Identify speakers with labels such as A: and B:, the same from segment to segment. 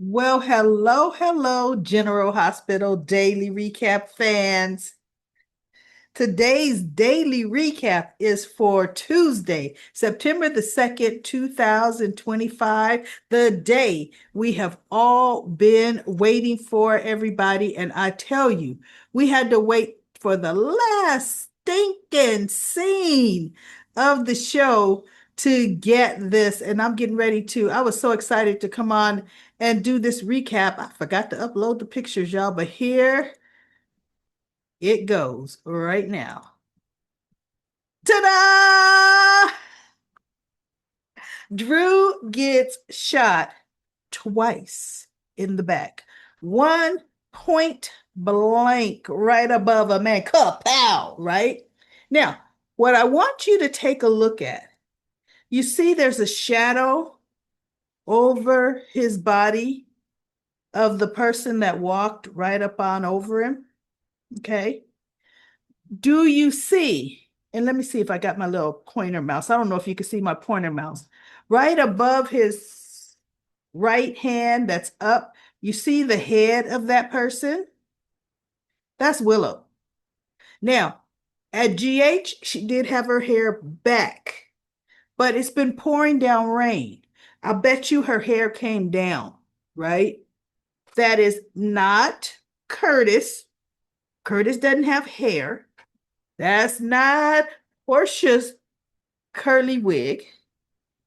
A: Well, hello, General Hospital Daily Recap fans. Today's daily recap is for Tuesday, September the 2nd, 2025, the day we have all been waiting for, everybody. And I tell you, we had to wait for the last stinking scene of the show to get this. And I'm getting ready to, I was so excited to come on and do this recap. I forgot to upload the pictures, y'all, but here it goes right now. Ta-da! Drew gets shot twice in the back. One point blank right above a man. Kapow, right? Now, what I want you to take a look at, you see there's a shadow over his body of the person that walked right up on over him. Okay. Do you see? And let me see if I got my little pointer mouse. I don't know if you can see my pointer mouse. Right above his right hand that's up, you see the head of that person? That's Willow. Now, at GH, she did have her hair back, but it's been pouring down rain. I bet you her hair came down, right? That is not Curtis. Curtis doesn't have hair. That's not Portia's curly wig.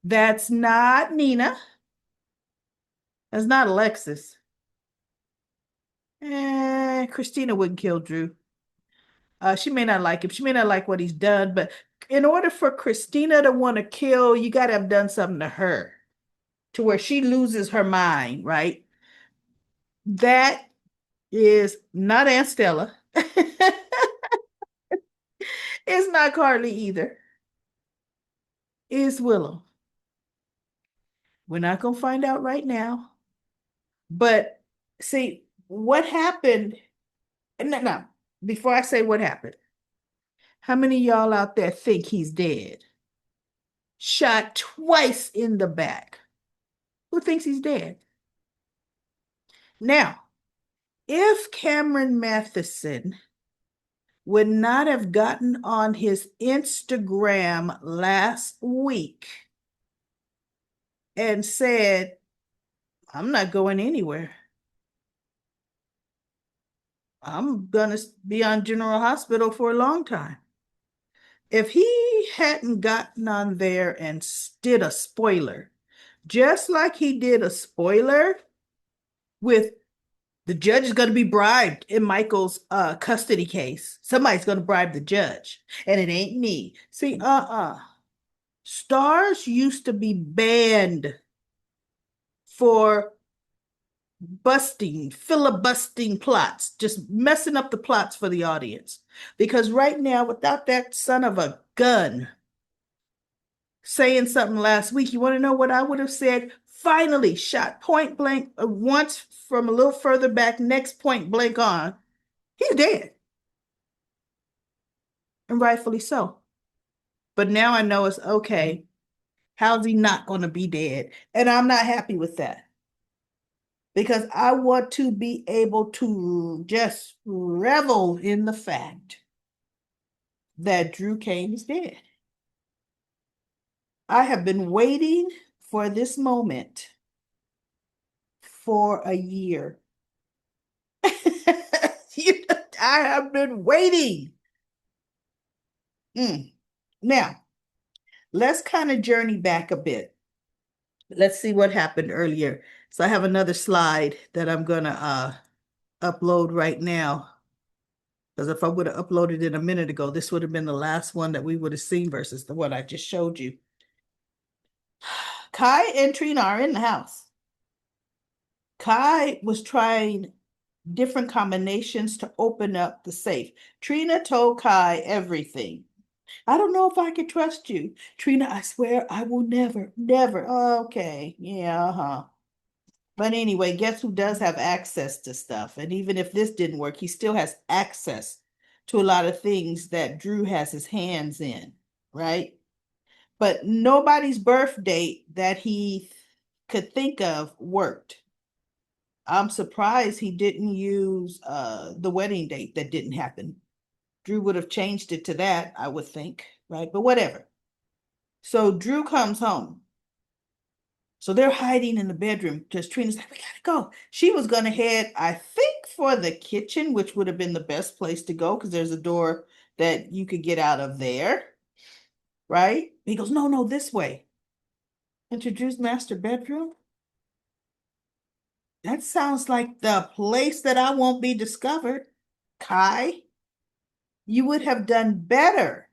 A: That's not Nina. That's not Alexis. Christina wouldn't kill Drew. She may not like him. She may not like what he's done, but in order for Christina to want to kill, you got to have done something to her to where she loses her mind, right? That is not Aunt Stella. It's not Carly either. It's Willow. We're not going to find out right now. But see, what happened? No, before I say what happened, how many of y'all out there think he's dead? Shot twice in the back. Who thinks he's dead? Now, if Cameron Matheson would not have gotten on his Instagram last week and said, I'm not going anywhere. I'm going to be on General Hospital for a long time. If he hadn't gotten on there and did a spoiler, just like he did a spoiler with the judge is going to be bribed in Michael's custody case. Somebody's going to bribe the judge, and it ain't me. See, stars used to be banned for busting, filibustering plots, just messing up the plots for the audience. Because right now, without that son of a gun saying something last week, you want to know what I would have said? Finally, shot point blank once from a little further back, next point blank on. He's dead. And rightfully so. But now I know it's okay. How's he not going to be dead? And I'm not happy with that because I want to be able to just revel in the fact that Drew Kane is dead. I have been waiting for this moment for a year. I have been waiting. Now, let's kind of journey back a bit. Let's see what happened earlier. So I have another slide that I'm going to upload right now. Because if I would have uploaded it a minute ago, this would have been the last one that we would have seen versus the one I just showed you. Kai and Trina are in the house. Kai was trying different combinations to open up the safe. Trina told Kai everything. I don't know if I can trust you. Trina, I swear I will never, never. Oh, okay. Yeah, uh-huh. But anyway, guess who does have access to stuff? And even if this didn't work, he still has access to a lot of things that Drew has his hands in, right? But nobody's birth date that he could think of worked. I'm surprised he didn't use the wedding date that didn't happen. Drew would have changed it to that, I would think, right? But whatever. So Drew comes home. So they're hiding in the bedroom because Trina's like, we gotta go. She was gonna head, I think, for the kitchen, which would have been the best place to go because there's a door that you could get out of there, right? He goes, no, no, this way. Into Drew's master bedroom. That sounds like the place that I won't be discovered. Kai, you would have done better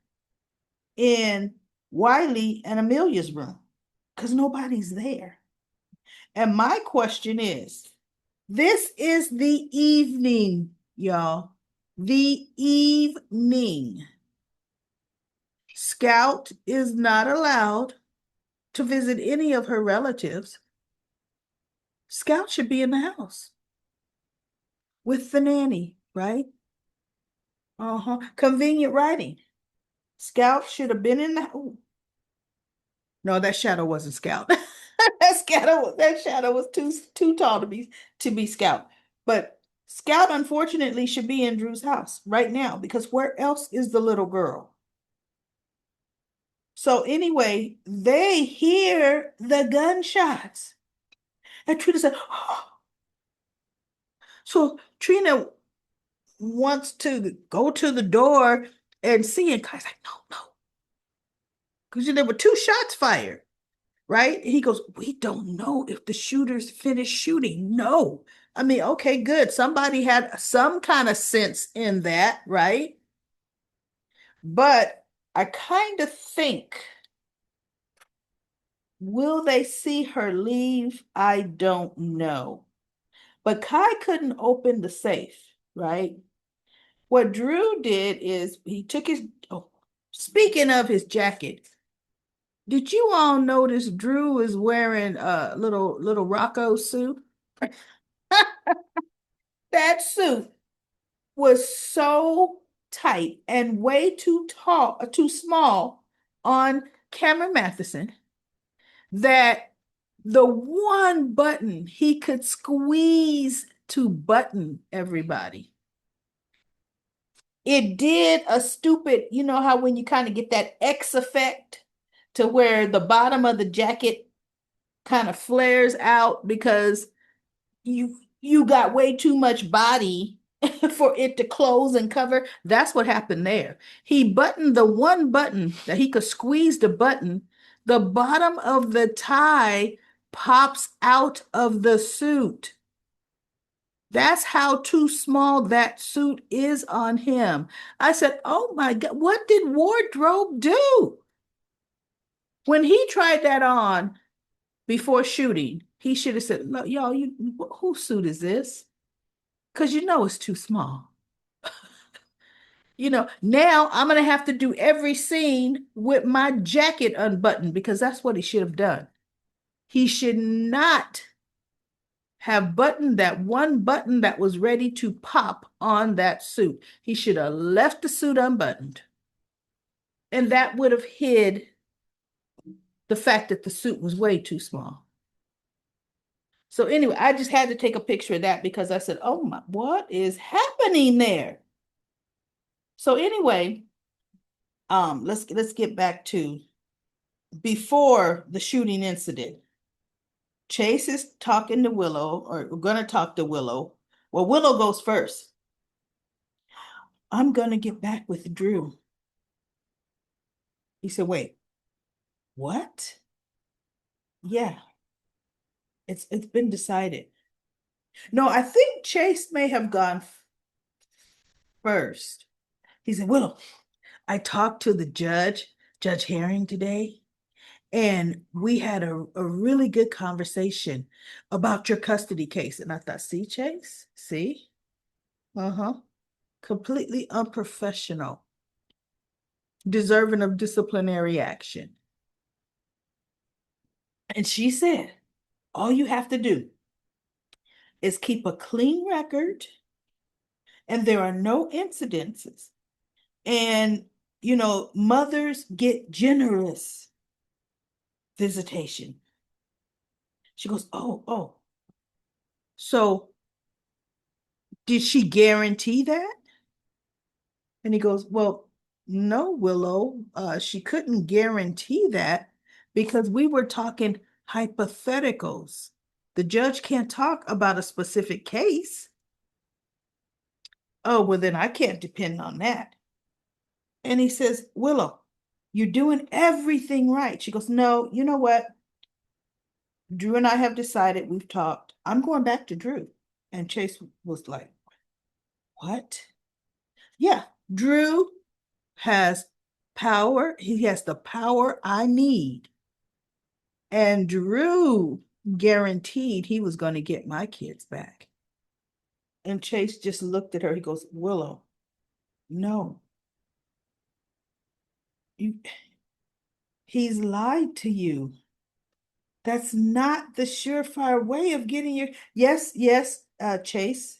A: in Wiley and Amelia's room because nobody's there. And my question is, this is the evening, y'all. The evening. Scout is not allowed to visit any of her relatives. Scout should be in the house with the nanny, right? Uh-huh. Convenient writing. Scout should have been in the house. No, that shadow wasn't Scout. That shadow was too tall to be Scout. But Scout unfortunately should be in Drew's house right now because where else is the little girl? So anyway, they hear the gunshots. And Trina said, oh. So Trina wants to go to the door and see, and Kai's like, no, no. Because there were two shots fired. Right? He goes, we don't know if the shooters finished shooting. No. I mean, okay, good. Somebody had some kind of sense in that, right? But I kind of think, will they see her leave? I don't know. But Kai couldn't open the safe, right? What Drew did is he took his, oh, speaking of his jacket, did you all notice Drew is wearing a little Rocco suit? That suit was so tight and way too tall, too small on Cameron Matheson that the one button he could squeeze to button everybody. It did a stupid, you know how when you kind of get that X effect to where the bottom of the jacket kind of flares out because you got way too much body for it to close and cover. That's what happened there. He buttoned the one button that he could squeeze the button. The bottom of the tie pops out of the suit. That's how too small that suit is on him. I said, oh my God, what did wardrobe do? When he tried that on before shooting, he should have said, look, y'all, whose suit is this? Because you know it's too small. Now I'm going to have to do every scene with my jacket unbuttoned because that's what he should have done. He should not have buttoned that one button that was ready to pop on that suit. He should have left the suit unbuttoned. And that would have hid the fact that the suit was way too small. So anyway, I just had to take a picture of that because I said, oh my, what is happening there? So anyway, let's get back to before the shooting incident. Chase is talking to Willow, or gonna talk to Willow. Well, Willow goes first. I'm gonna get back with Drew. He said, wait, what? Yeah, it's been decided. No, I think Chase may have gone first. He said, Willow, I talked to the judge, Judge Herring, today, and we had a really good conversation about your custody case. And I thought, see, Chase, see? Uh-huh. Completely unprofessional, deserving of disciplinary action. And she said, all you have to do is keep a clean record, and there are no incidences. And, mothers get generous visitation. She goes, oh, oh. So Did she guarantee that? And he goes, well, no, Willow, she couldn't guarantee that because we were talking hypotheticals. The judge can't talk about a specific case. Oh, well, then I can't depend on that. And he says, Willow, you're doing everything right. She goes, no, you know what? Drew and I have decided, we've talked. I'm going back to Drew. And Chase was like, what? Yeah, Drew has power. He has the power I need. And Drew guaranteed he was going to get my kids back. And Chase just looked at her. He goes, Willow, no, you, he's lied to you. That's not the surefire way of getting your. Yes, yes, Chase.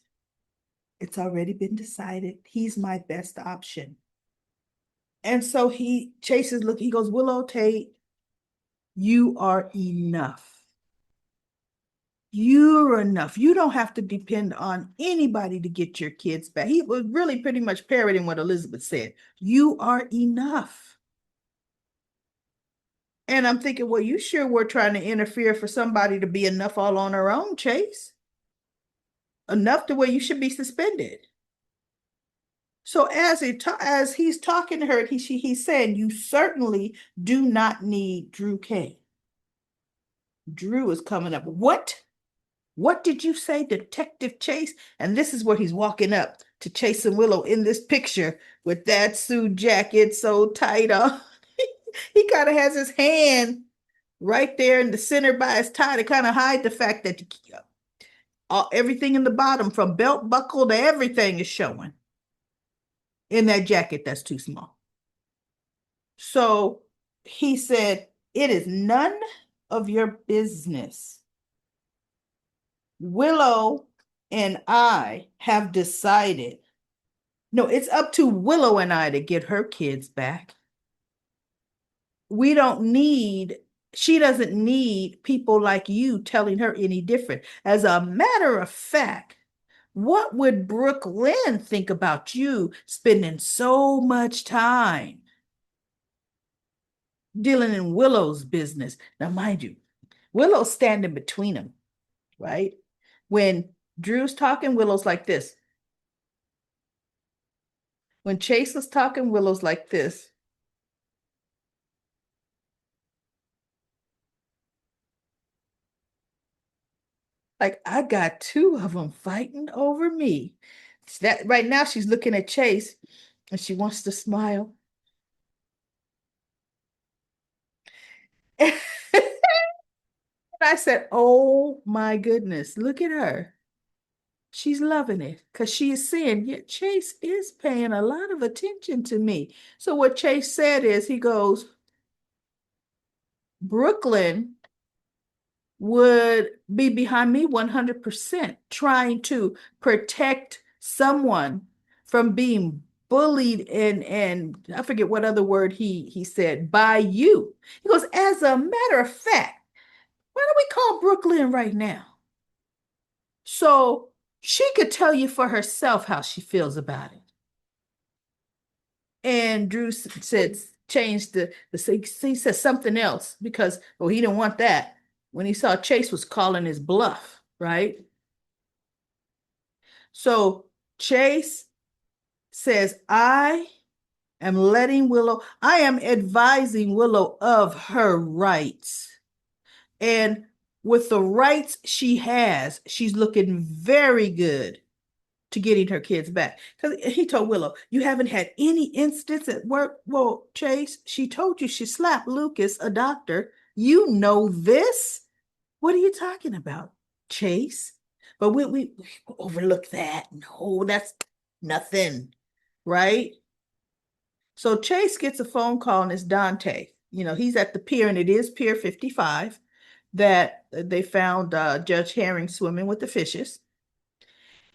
A: It's already been decided. He's my best option. And so Chase is looking, he goes, Willow Tate, you are enough. You're enough. You don't have to depend on anybody to get your kids back. He was really pretty much parroting what Elizabeth said. You are enough. And I'm thinking, well, you sure were trying to interfere for somebody to be enough all on her own, Chase. Enough to where you should be suspended. So as he's talking to her, he's saying, you certainly do not need Drew K. Drew is coming up. What? What did you say, Detective Chase? And this is where he's walking up to Chase and Willow in this picture with that suit jacket so tight on. He kind of has his hand right there in the center by his tie to kind of hide the fact that everything in the bottom, from belt buckle to everything, is showing in that jacket that's too small. So he said, it is none of your business. Willow and I have decided, no, it's up to Willow and I to get her kids back. We don't need, she doesn't need people like you telling her any different. As a matter of fact, what would Brooke Lynn think about you spending so much time dealing in Willow's business? Now, mind you, Willow's standing between them, right? When Drew's talking, Willow's like this. When Chase was talking, Willow's like this. Like, I got two of them fighting over me. That right now she's looking at Chase and she wants to smile. And I said, oh my goodness, look at her. She's loving it because she is seeing, yeah, Chase is paying a lot of attention to me. So what Chase said is, he goes, Brooklyn would be behind me 100%, trying to protect someone from being bullied and I forget what other word he said, by you. He goes, as a matter of fact, why don't we call Brooklyn right now? So she could tell you for herself how she feels about it. And Drew said, changed he said something else because, well, he didn't want that when he saw Chase was calling his bluff, right? So Chase says, I am advising Willow of her rights. And with the rights she has, she's looking very good to getting her kids back. Because he told Willow, you haven't had any instance at work. Well, Chase, she told you she slapped Lucas, a doctor. You know this. What are you talking about, Chase? But we overlook that. No, that's nothing, right? So Chase gets a phone call and it's Dante. You know, he's at the pier and it is Pier 55 that they found Judge Herring swimming with the fishes.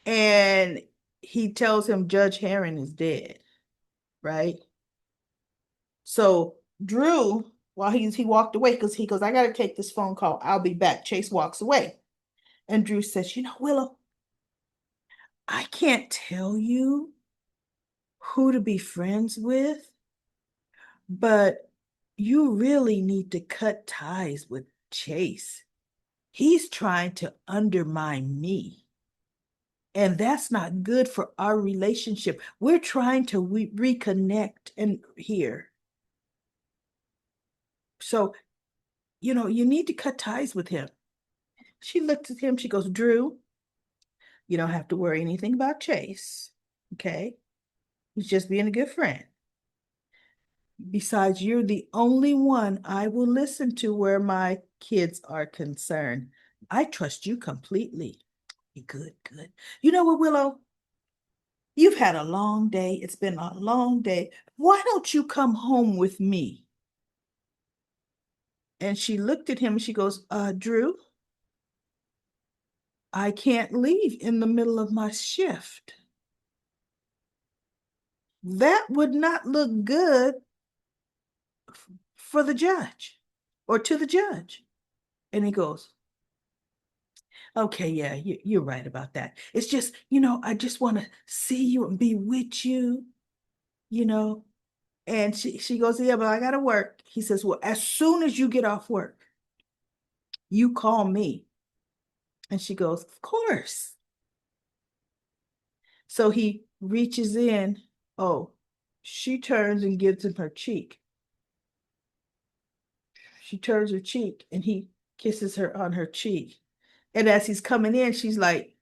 A: And he tells him Judge Herring is dead, right? So Drew, while he walked away, because he goes, I got to take this phone call. I'll be back. Chase walks away. And Drew says, you know, Willow, I can't tell you who to be friends with, but you really need to cut ties with Chase. He's trying to undermine me. And that's not good for our relationship. We're trying to reconnect and here. So, you need to cut ties with him. She looked at him. She goes, Drew, you don't have to worry anything about Chase. Okay. He's just being a good friend. Besides, you're the only one I will listen to where my kids are concerned. I trust you completely. Good, good. You know what, Willow? You've had a long day. It's been a long day. Why don't you come home with me? And she looked at him and she goes, Drew, I can't leave in the middle of my shift. That would not look good for the judge or to the judge. And he goes, okay, yeah, you're right about that. It's just, I just want to see you and be with you, you know. And she goes, yeah, but I got to work. He says, well, as soon as you get off work, you call me. And she goes, of course. So he reaches in. Oh, she turns and gives him her cheek. She turns her cheek and he kisses her on her cheek. And as he's coming in, she's like,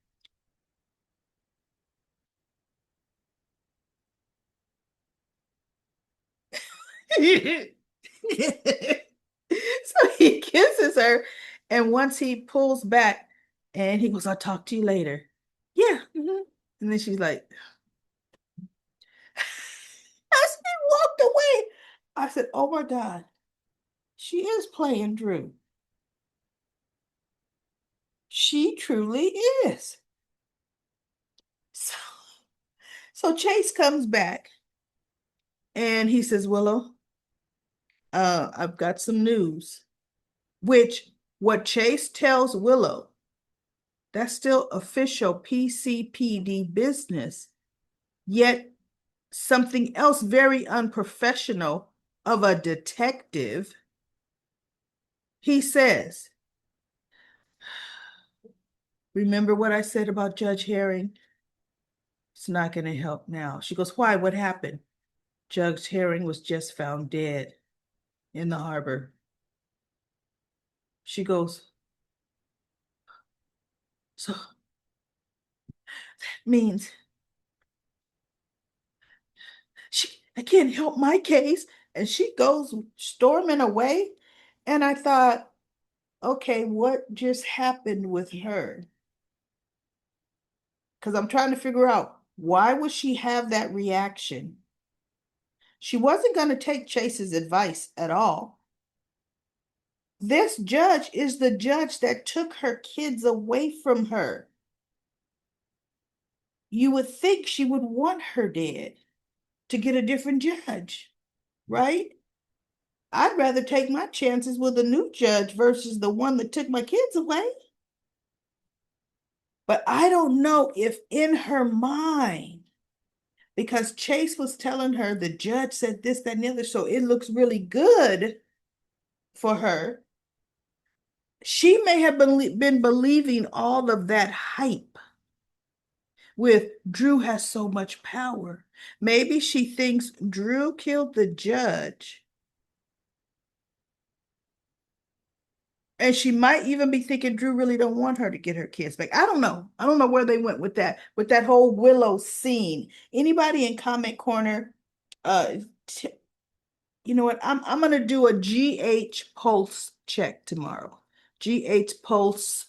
A: so he kisses her. And once he pulls back and he goes, I'll talk to you later. Yeah. Mhm. And then she's like, as he walked away, I said, oh my God, she is playing Drew. She truly is. So, so Chase comes back and he says, Willow, I've got some news. Which what Chase tells Willow, that's still official PCPD business. Yet something else very unprofessional of a detective, he says, remember what I said about Judge Herring? It's not going to help now. She goes, why? What happened? Judge Herring was just found dead in the harbor. She goes, so that means I can't help my case. And she goes storming away. And I thought, okay, what just happened with her? Because I'm trying to figure out why would she have that reaction? She wasn't going to take Chase's advice at all. This judge is the judge that took her kids away from her. You would think she would want her dead to get a different judge, right? I'd rather take my chances with a new judge versus the one that took my kids away. But I don't know if in her mind, because Chase was telling her the judge said this, that, and the other, so it looks really good for her. She may have been believing all of that hype with Drew has so much power. Maybe she thinks Drew killed the judge. And she might even be thinking Drew really don't want her to get her kids back. I don't know. I don't know where they went with that whole Willow scene. Anybody in comment corner, uh, you know what? I'm gonna do a GH pulse check tomorrow. GH pulse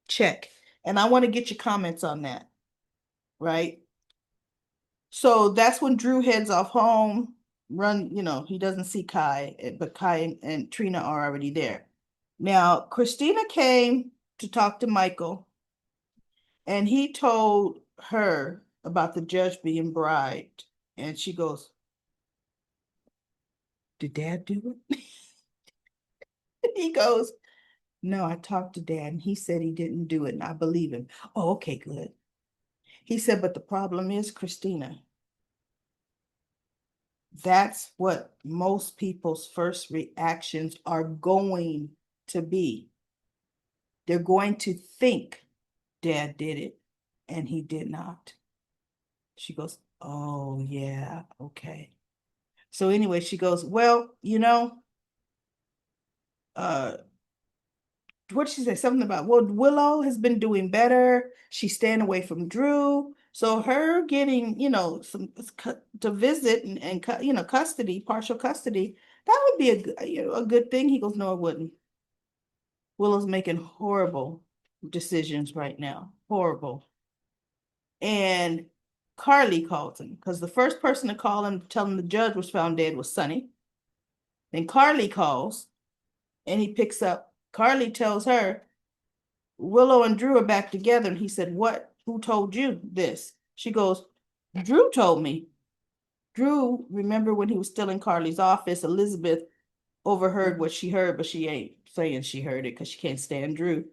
A: check, and I want to get your comments on that. Right? So that's when Drew heads off home. Run, he doesn't see Kai, but Kai and Trina are already there. Now, Christina came to talk to Michael, and he told her about the judge being bribed. And she goes, did Dad do it? He goes, no, I talked to Dad, and he said he didn't do it, and I believe him. Oh, okay, good. He said, but the problem is, Christina, that's what most people's first reactions are going to be. They're going to think Dad did it and he did not. She goes, oh, yeah, okay. So anyway, she goes, well, uh, what did she say? Something about, well, Willow has been doing better. She's staying away from Drew. So her getting, some to visit and custody, partial custody, that would be a good thing. He goes, no, it wouldn't. Willow's making horrible decisions right now. Horrible. And Carly calls him because the first person to call him, tell him the judge was found dead was Sonny. Then Carly calls and he picks up. Carly tells her, Willow and Drew are back together. And he said, what? Who told you this? She goes, Drew told me. Drew, remember when he was still in Carly's office, Elizabeth overheard what she heard, but she ain't saying she heard it because she can't stand Drew.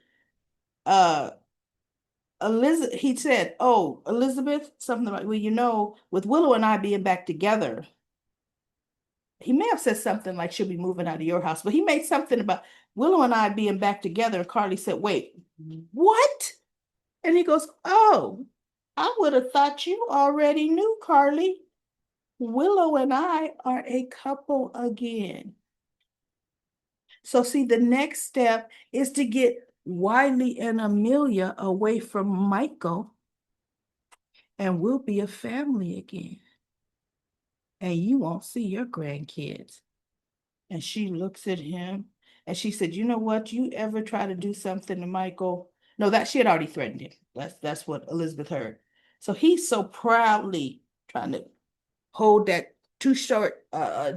A: Elizabeth, he said, oh, Elizabeth, something like, well, with Willow and I being back together, he may have said something like she'll be moving out of your house, but he made something about Willow and I being back together. And Carly said, wait, what? And he goes, oh, I would have thought you already knew, Carly. Willow and I are a couple again. So see, the next step is to get Wiley and Amelia away from Michael, and we'll be a family again. And you won't see your grandkids. And she looks at him and she said, you know what? You ever try to do something to Michael? No, that she had already threatened him. That's what Elizabeth heard. So he's so proudly trying to hold that too short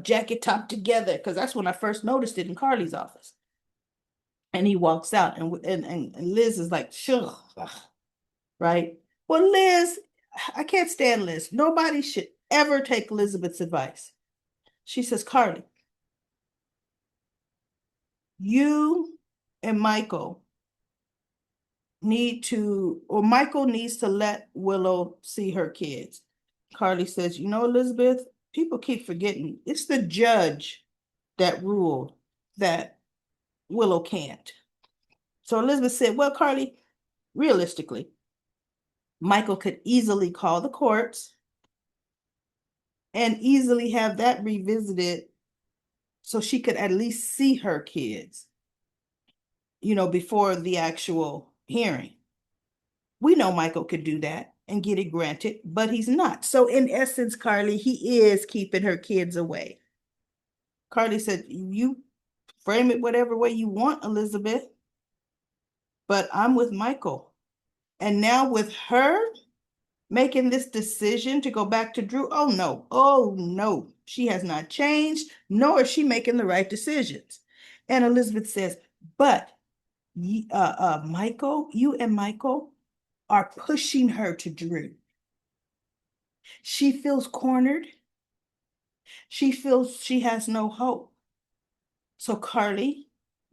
A: jacket top together, because that's when I first noticed it in Carly's office. And he walks out and Liz is like, sure, right? Well, Liz, I can't stand Liz. Nobody should ever take Elizabeth's advice. She says, Carly, you and Michael Michael needs to let Willow see her kids. Carly says, Elizabeth, people keep forgetting it's the judge that ruled that Willow can't. So Elizabeth said, well, Carly, realistically, Michael could easily call the courts and easily have that revisited so she could at least see her kids, before the actual hearing. We know Michael could do that and get it granted, but he's not. So in essence, Carly, he is keeping her kids away. Carly said, you frame it whatever way you want, Elizabeth, but I'm with Michael. And now with her making this decision to go back to Drew, oh no, she has not changed, nor is she making the right decisions. And Elizabeth says, but Michael, you and Michael are pushing her to Drew. She feels cornered. She feels she has no hope. So Carly,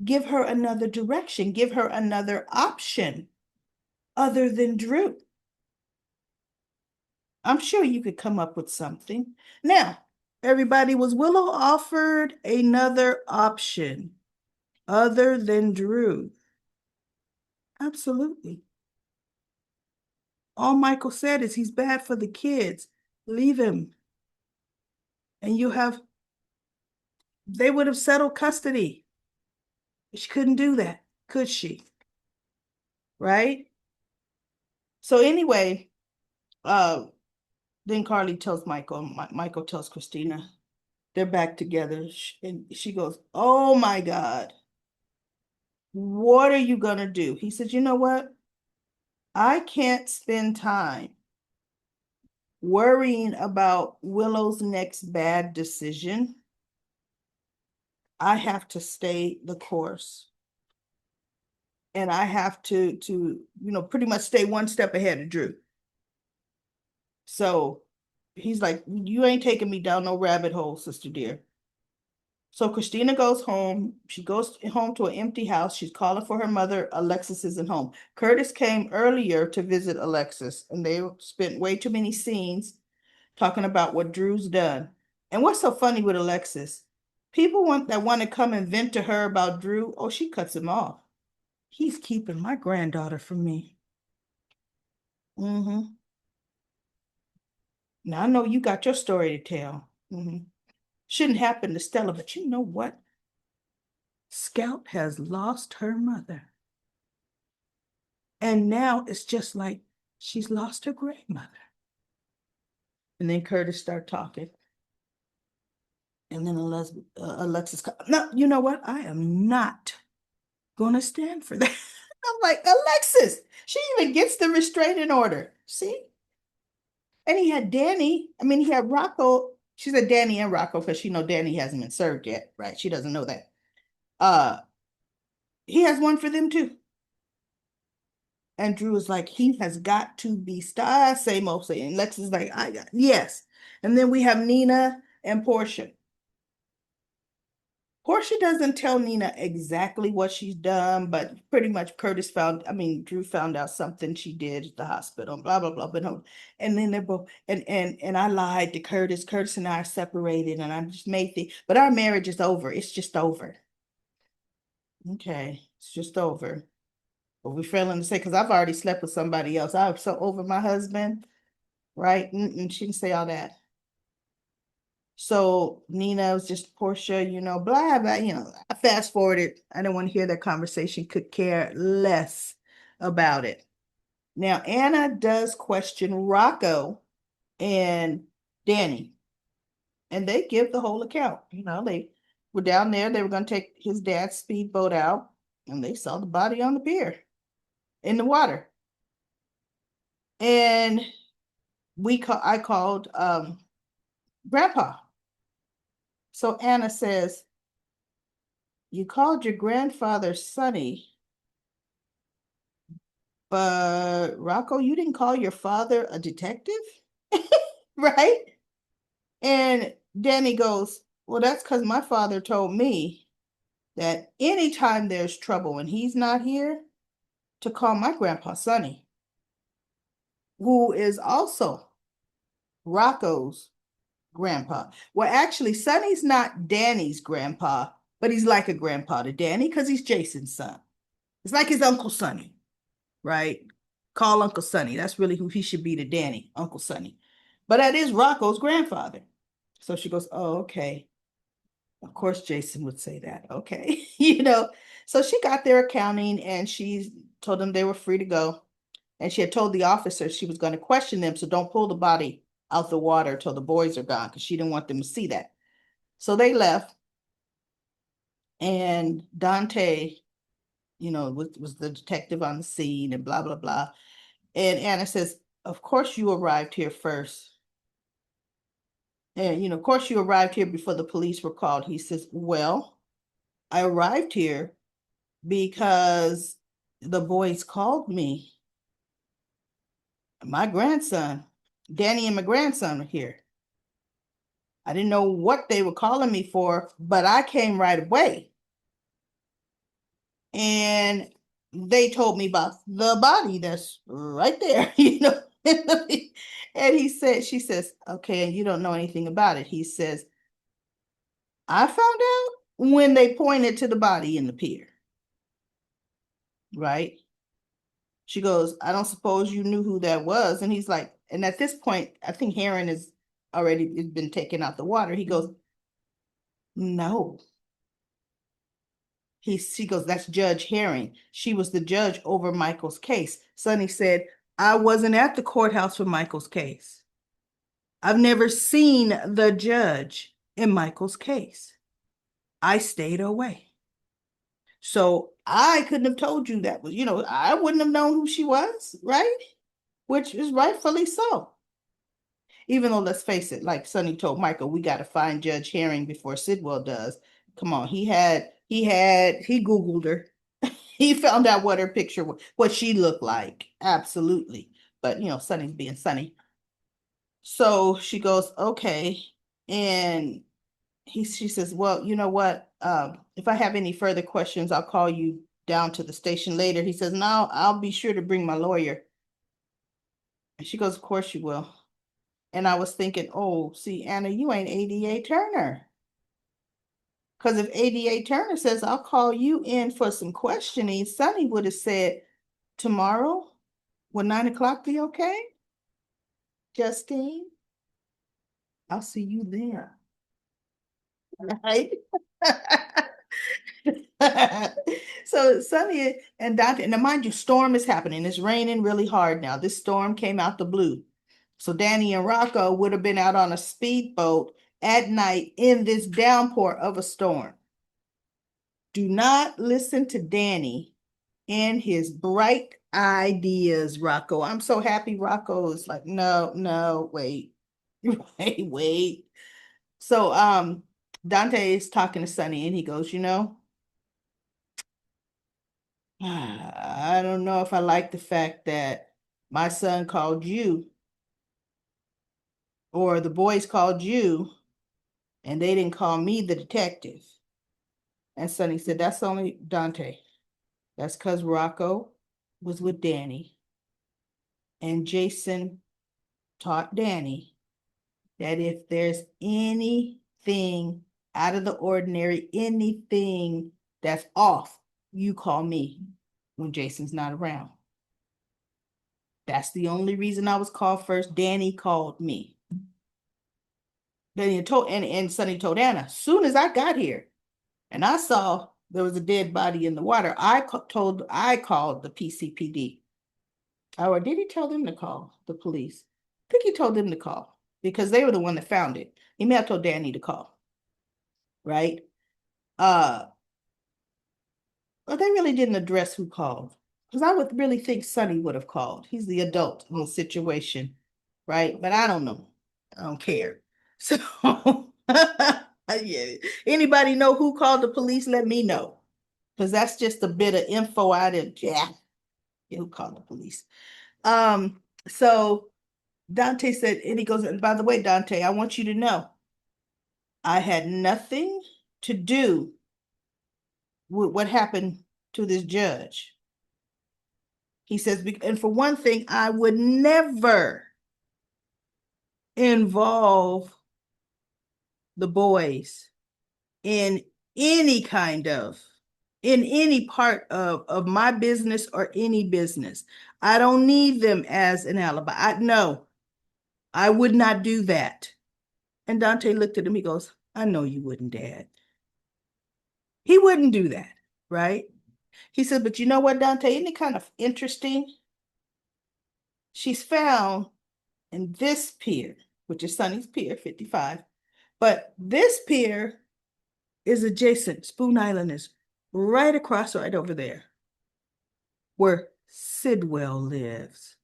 A: give her another direction, give her another option other than Drew. I'm sure you could come up with something. Now, everybody, was Willow offered another option other than Drew? Absolutely. All Michael said is he's bad for the kids. Leave him. And they would have settled custody. She couldn't do that, could she? Right? So anyway, then Carly tells Michael, Michael tells Christina, they're back together. And she goes, oh my God, what are you going to do? He said, you know what? I can't spend time worrying about Willow's next bad decision. I have to stay the course. And I have to pretty much stay one step ahead of Drew. So he's like, you ain't taking me down no rabbit hole, sister dear. So Christina goes home. She goes home to an empty house. She's calling for her mother. Alexis isn't home. Curtis came earlier to visit Alexis, and they spent way too many scenes talking about what Drew's done. And what's so funny with Alexis? People want to come and vent to her about Drew. Oh, she cuts him off. He's keeping my granddaughter from me. Mm-hmm. Now I know you got your story to tell. Mm-hmm. Shouldn't happen to Stella, but you know what? Scout has lost her mother. And now it's just like she's lost her grandmother. And then Curtis start talking. And then Alexis, no, you know what? I am not going to stand for that. I'm like, Alexis, she even gets the restraining order. See? And he had Danny. I mean, he had Rocco. She said Danny and Rocco because she know Danny hasn't been served yet, right? She doesn't know that. Uh, he has one for them too. And Drew is like, he has got to be stopped. Same old saying. And Lex is like, I got yes. And then we have Nina and Portia. Portia doesn't tell Nina exactly what she's done, but pretty much Drew found out something she did at the hospital, blah, blah, blah. And then they're both, and I lied to Curtis. Curtis and I are separated, and I just made but our marriage is over. It's just over. Okay, it's just over. But we're failing to say, because I've already slept with somebody else. I was so over my husband, right? She didn't say all that. So Nina was just Portia, blah, blah, I fast forwarded. I didn't want to hear that conversation, could care less about it. Now, Anna does question Rocco and Danny, and they give the whole account. They were down there, they were going to take his dad's speedboat out, and they saw the body on the pier in the water. And I called Grandpa. So Anna says, you called your grandfather Sonny, but Rocco, you didn't call your father a detective? Right? And Danny goes, well, that's because my father told me that anytime there's trouble and he's not here, to call my grandpa Sonny, who is also Rocco's grandpa. Well, actually, Sonny's not Danny's grandpa, but he's like a grandpa to Danny because he's Jason's son. It's like his Uncle Sonny, right? Call Uncle Sonny. That's really who he should be to Danny, Uncle Sonny. But that is Rocco's grandfather. So she goes, oh, okay. Of course, Jason would say that. Okay. So she got their accounting and she told them they were free to go. And she had told the officer she was going to question them. So don't pull the body out the water till the boys are gone because she didn't want them to see that. So they left. And Dante, was the detective on the scene and blah, blah, blah. And Anna says, of course you arrived here first. And, of course you arrived here before the police were called. He says, well, I arrived here because the boys called me. My grandson, Danny and my grandson are here. I didn't know what they were calling me for, but I came right away. And they told me about the body that's right there, And she says, okay, and you don't know anything about it. He says, I found out when they pointed to the body in the pier. Right? She goes, I don't suppose you knew who that was. And he's like, and at this point, I think Heron has already been taken out the water. He goes, no. She goes, that's Judge Herring. She was the judge over Michael's case. Sonny said, I wasn't at the courthouse for Michael's case. I've never seen the judge in Michael's case. I stayed away. So I couldn't have told you that was, I wouldn't have known who she was, right? Which is rightfully so. Even though, let's face it, like Sonny told Michael, we got to find Judge Herring before Sidwell does. Come on, he Googled her. He found out what her picture, what she looked like. Absolutely. But, Sonny's being Sonny. So she goes, okay. And she says, well, you know what? If I have any further questions, I'll call you down to the station later. He says, no, I'll be sure to bring my lawyer. And she goes, of course you will. And I was thinking, oh, see, Anna, you ain't ADA Turner. Because if ADA Turner says, I'll call you in for some questioning, Sonny would have said, tomorrow, will 9 o'clock be okay? Justine, I'll see you there. Right? So Sonny and Dante, and now mind you, storm is happening. It's raining really hard now. This storm came out the blue. So Danny and Rocco would have been out on a speedboat at night in this downpour of a storm. Do not listen to Danny and his bright ideas, Rocco. I'm so happy Rocco is like, no, no, wait, wait. So Dante is talking to Sonny and he goes, I don't know if I like the fact that my son called you or the boys called you and they didn't call me the detective. And Sonny said, that's only Dante. That's because Rocco was with Danny and Jason taught Danny that if there's anything out of the ordinary, anything that's off, you call me when Jason's not around. That's the only reason I was called first. Danny called me. And Sonny told Anna, soon as I got here and I saw there was a dead body in the water, I called the PCPD. Or did he tell them to call the police? I think he told them to call because they were the one that found it. He may have told Danny to call, right? But they really didn't address who called. Because I would really think Sonny would have called. He's the adult in the situation, right? But I don't know. I don't care. So, yeah. Anybody know who called the police? Let me know. Because that's just a bit of info I didn't, yeah, who called the police. So Dante said, and he goes, and by the way, Dante, I want you to know, I had nothing to do with what happened to this judge. He says, and for one thing, I would never involve the boys in any in any part of my business or any business. I don't need them as an alibi. No, I would not do that. And Dante looked at him. He goes, I know you wouldn't, Dad. He wouldn't do that, right? He said, but you know what, Dante? Isn't it kind of interesting? She's found in this pier, which is Sonny's Pier 55. But this pier is adjacent. Spoon Island is right across, right over there, where Sidwell lives.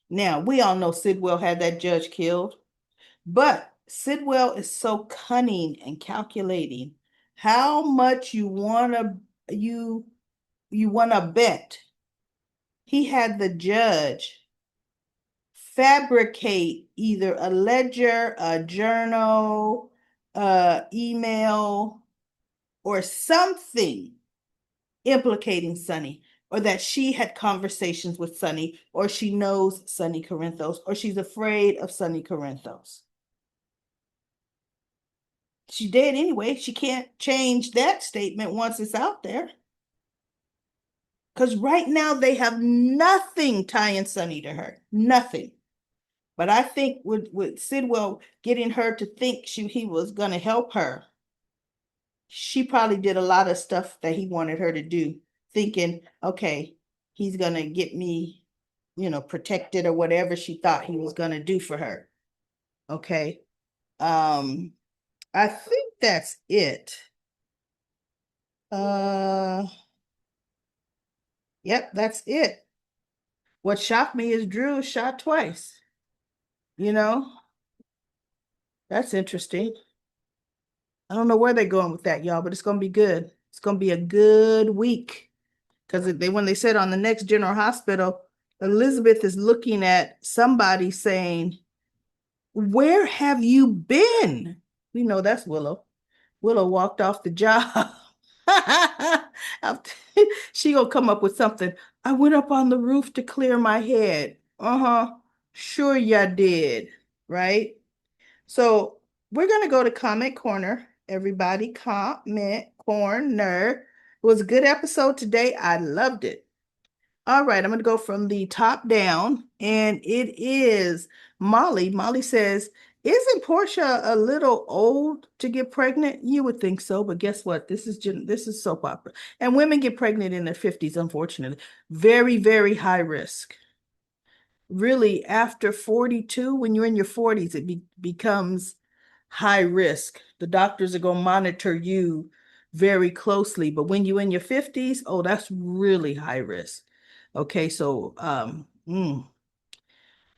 A: Now, we all know Sidwell had that judge killed, but Sidwell is so cunning and calculating. How much you wanna bet he had the judge fabricate either a ledger, a journal, email, or something implicating Sonny, or that she had conversations with Sonny, or she knows Sonny Corinthos, or she's afraid of Sonny Corinthos. She did anyway. She can't change that statement once it's out there. Because right now they have nothing tying Sonny to her. Nothing. But I think with Sidwell getting her to think he was going to help her, she probably did a lot of stuff that he wanted her to do, thinking, okay, he's going to get me, protected or whatever she thought he was going to do for her. Okay. I think that's it. Yep, that's it. What shocked me is Drew was shot twice. You know, that's interesting. I don't know where they're going with that, y'all, but it's going to be good. It's going to be a good week. Because when they said on the next General Hospital, Elizabeth is looking at somebody saying, Where have you been? We know that's Willow. Willow walked off the job. She gonna come up with something. I went up on the roof to clear my head. Uh-huh. Sure ya did, right? So we're gonna go to comment corner. Everybody comment corner. It was a good episode today. I loved it. All right, I'm going to go from the top down, and it is Molly. Molly says, "Isn't Portia a little old to get pregnant?" You would think so, but guess what? This is soap opera, and women get pregnant in their 50s, unfortunately. Very, very high risk. Really, after 42, when you're in your 40s, becomes high risk. The doctors are going to monitor you very closely, but when you're in your 50s, oh, that's really high risk. Okay, so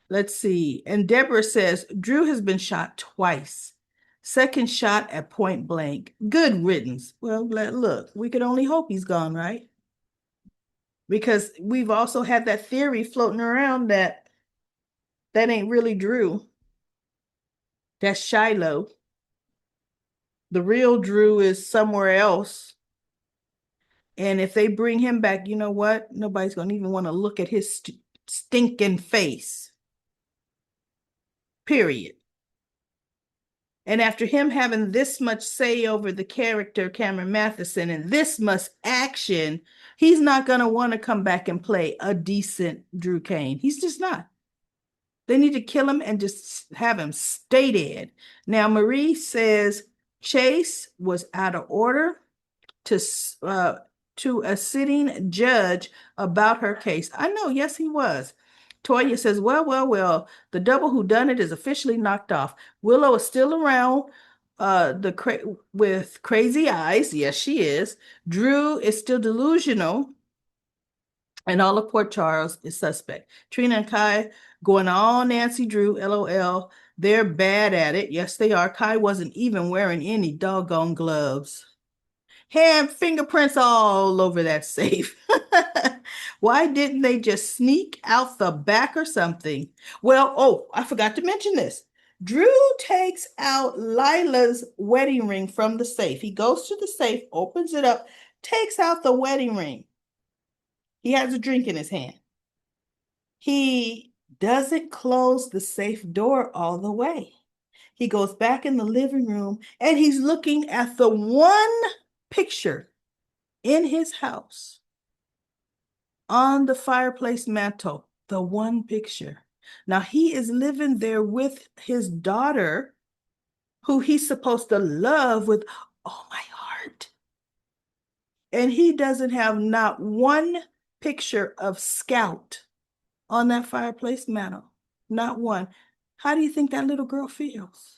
A: let's see. And Deborah says Drew has been shot twice. Second shot at point blank. Good riddance. Well, look, we could only hope he's gone, right? Because we've also had that theory floating around that ain't really Drew. That's Shiloh. The real Drew is somewhere else. And if they bring him back, you know what? Nobody's going to even want to look at his stinking face. Period. And after him having this much say over the character Cameron Matheson and this much action, he's not going to want to come back and play a decent Drew Kane. He's just not. They need to kill him and just have him stay dead. Now, Marie says Chase was out of order to a sitting judge about her case. I know, yes, he was. Toya says, well, the double who done it is officially knocked off. Willow is still around with crazy eyes. Yes, she is. Drew is still delusional. And all of Port Charles is suspect. Trina and Kai going all Nancy Drew, LOL. They're bad at it. Yes, they are. Kai wasn't even wearing any doggone gloves. Hand fingerprints all over that safe. Why didn't they just sneak out the back or something? Well, oh, I forgot to mention this. Drew takes out Lila's wedding ring from the safe. He goes to the safe, opens it up, takes out the wedding ring. He has a drink in his hand. He doesn't close the safe door all the way. He goes back in the living room and he's looking at the one picture in his house on the fireplace mantle, the one picture. Now he is living there with his daughter, who he's supposed to love with all my heart. And he doesn't have not one picture of Scout on that fireplace mantle. Not one. How do you think that little girl feels?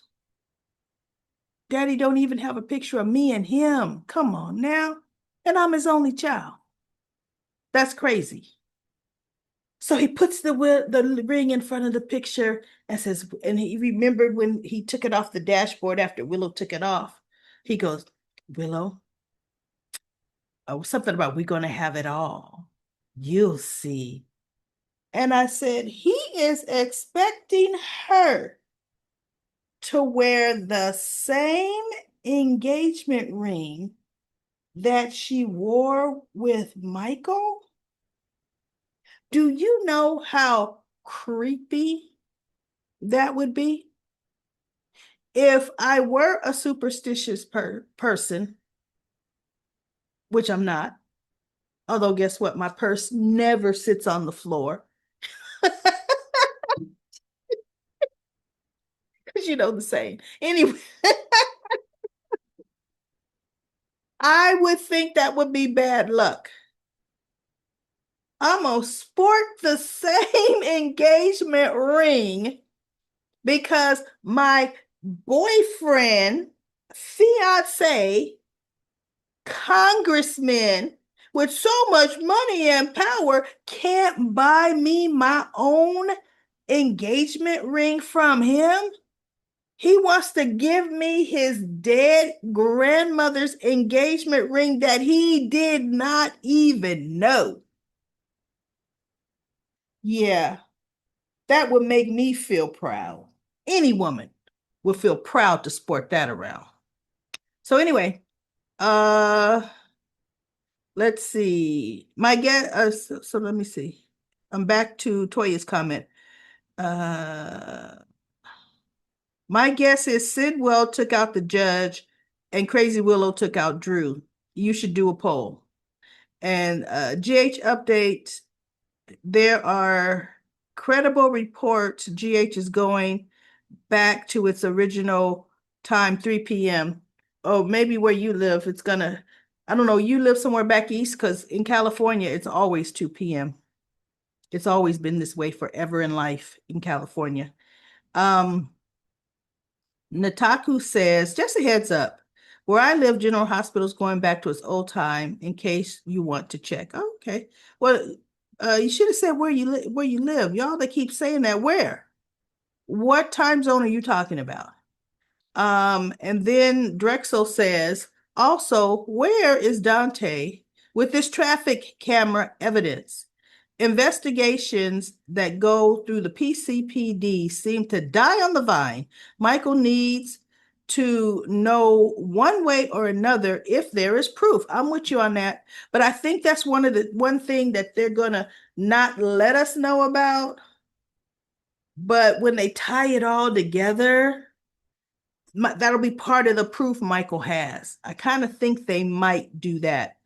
A: Daddy don't even have a picture of me and him. Come on now. And I'm his only child. That's crazy. So he puts the ring in front of the picture and says, and he remembered when he took it off the dashboard after Willow took it off. He goes, Willow, oh, something about we're going to have it all. You'll see. And I said, he is expecting her to wear the same engagement ring that she wore with Michael? Do you know how creepy that would be? If I were a superstitious person, which I'm not, although guess what? My purse never sits on the floor. Because you know the saying. Anyway, I would think that would be bad luck. I'm going to sport the same engagement ring because my boyfriend, fiance, congressman with so much money and power can't buy me my own engagement ring from him. He wants to give me his dead grandmother's engagement ring that he did not even know. Yeah, that would make me feel proud. any woman would feel proud to sport that around. So anyway, let's see. My guess, so let me see. I'm back to Toya's comment. My guess is Sidwell took out the judge and Crazy Willow took out Drew. You should do a poll. And GH update, there are credible reports GH is going back to its original time, 3 p.m. Oh, maybe where you live, it's gonna, I don't know, you live somewhere back east, because in California, it's always 2 p.m. It's always been this way forever in life in California. Nataku says, just a heads up, where I live, General Hospital is going back to its old time in case you want to check. Oh, okay. Well, you should have said where you live. Y'all, they keep saying that. Where? What time zone are you talking about? And then Drexel says, also, where is Dante with this traffic camera evidence? Investigations that go through the PCPD seem to die on the vine. Michael needs to know one way or another if there is proof. I'm with you on that. But I think that's one thing that they're gonna not let us know about. But when they tie it all together, that'll be part of the proof Michael has. I kind of think they might do that.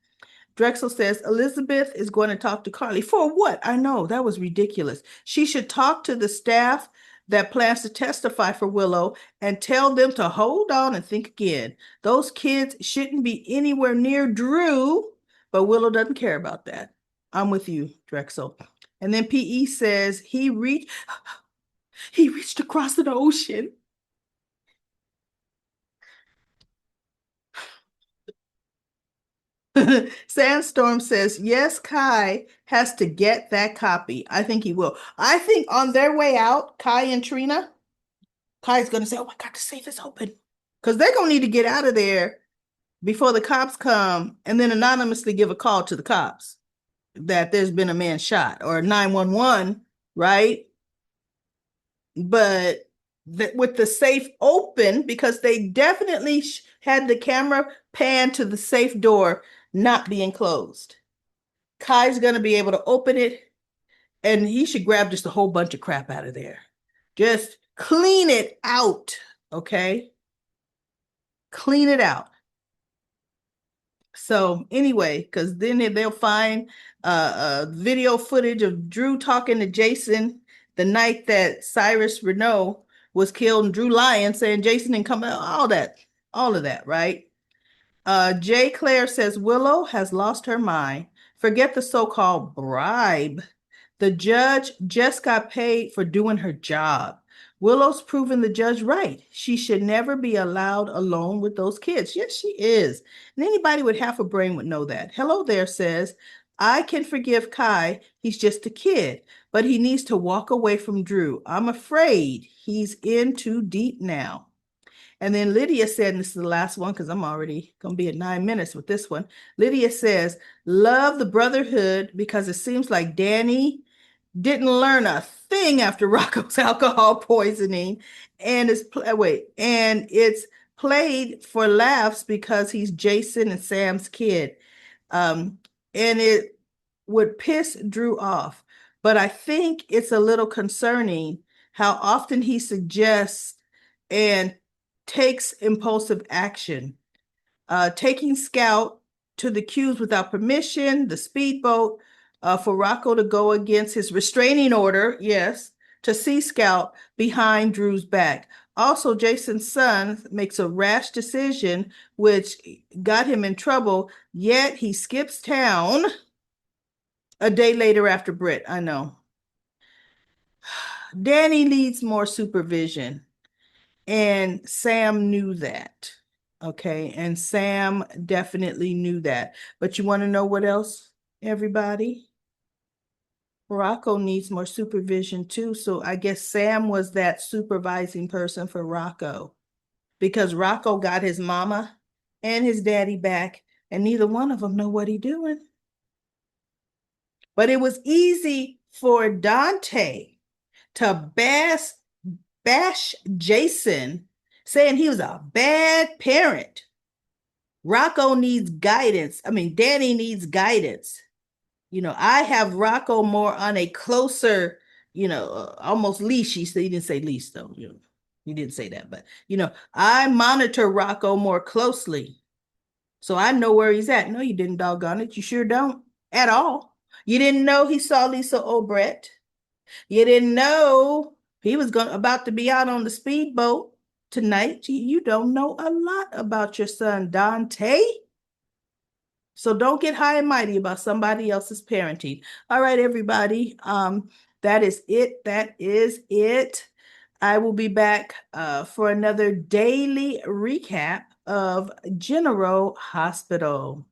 A: Drexel says, Elizabeth is going to talk to Carly. For what? I know, that was ridiculous. She should talk to the staff that plans to testify for Willow and tell them to hold on and think again. Those kids shouldn't be anywhere near Drew, but Willow doesn't care about that. I'm with you, Drexel. And then PE says he reached across the ocean. Sandstorm says, yes, Kai has to get that copy. I think he will. I think on their way out, Kai and Trina, Kai's going to say, oh my God, the safe is open. Because they're going to need to get out of there before the cops come and then anonymously give a call to the cops that there's been a man shot, or 911, right? But with the safe open, because they definitely had the camera pan to the safe door not being closed. Kai's going to be able to open it, and he should grab just a whole bunch of crap out of there. Just clean it out, okay? Clean it out. So anyway, because then they'll find video footage of Drew talking to Jason the night that Cyrus Renault was killed, and Drew lying, saying Jason didn't come out, all of that, right? Jay Claire says, Willow has lost her mind. Forget the so-called bribe. The judge just got paid for doing her job. Willow's proven the judge right. She should never be allowed alone with those kids. Yes, she is. And anybody with half a brain would know that. Hello there says, I can forgive Kai. He's just a kid, but he needs to walk away from Drew. I'm afraid he's in too deep now. And then Lydia said, and this is the last one because I'm already going to be at 9 minutes with this one. Lydia says, love the brotherhood because it seems like Danny didn't learn a thing after Rocco's alcohol poisoning. And it's played for laughs because he's Jason and Sam's kid. And it would piss Drew off. But I think it's a little concerning how often he suggests and takes impulsive action. Taking Scout to the queues without permission, the speedboat, for Rocco to go against his restraining order, yes, to see Scout behind Drew's back. Also, Jason's son makes a rash decision, which got him in trouble, yet he skips town a day later after Britt. I know. Danny needs more supervision. And Sam knew that. Okay. And Sam definitely knew that. But you want to know what else, everybody? Rocco needs more supervision too. So I guess Sam was that supervising person for Rocco, because Rocco got his mama and his daddy back, and neither one of them know what he's doing. But it was easy for Dante to bask bash Jason, saying he was a bad parent. Rocco needs guidance. I mean, Danny needs guidance. I have Rocco more on a closer, almost leash. He didn't say leash though. He didn't say that, but I monitor Rocco more closely. So I know where he's at. No, you didn't, doggone it. You sure don't at all. You didn't know he saw Lisa Obrecht. You didn't know he was about to be out on the speedboat tonight. You don't know a lot about your son, Dante. So don't get high and mighty about somebody else's parenting. All right, everybody. That is it. That is it. I will be back for another daily recap of General Hospital.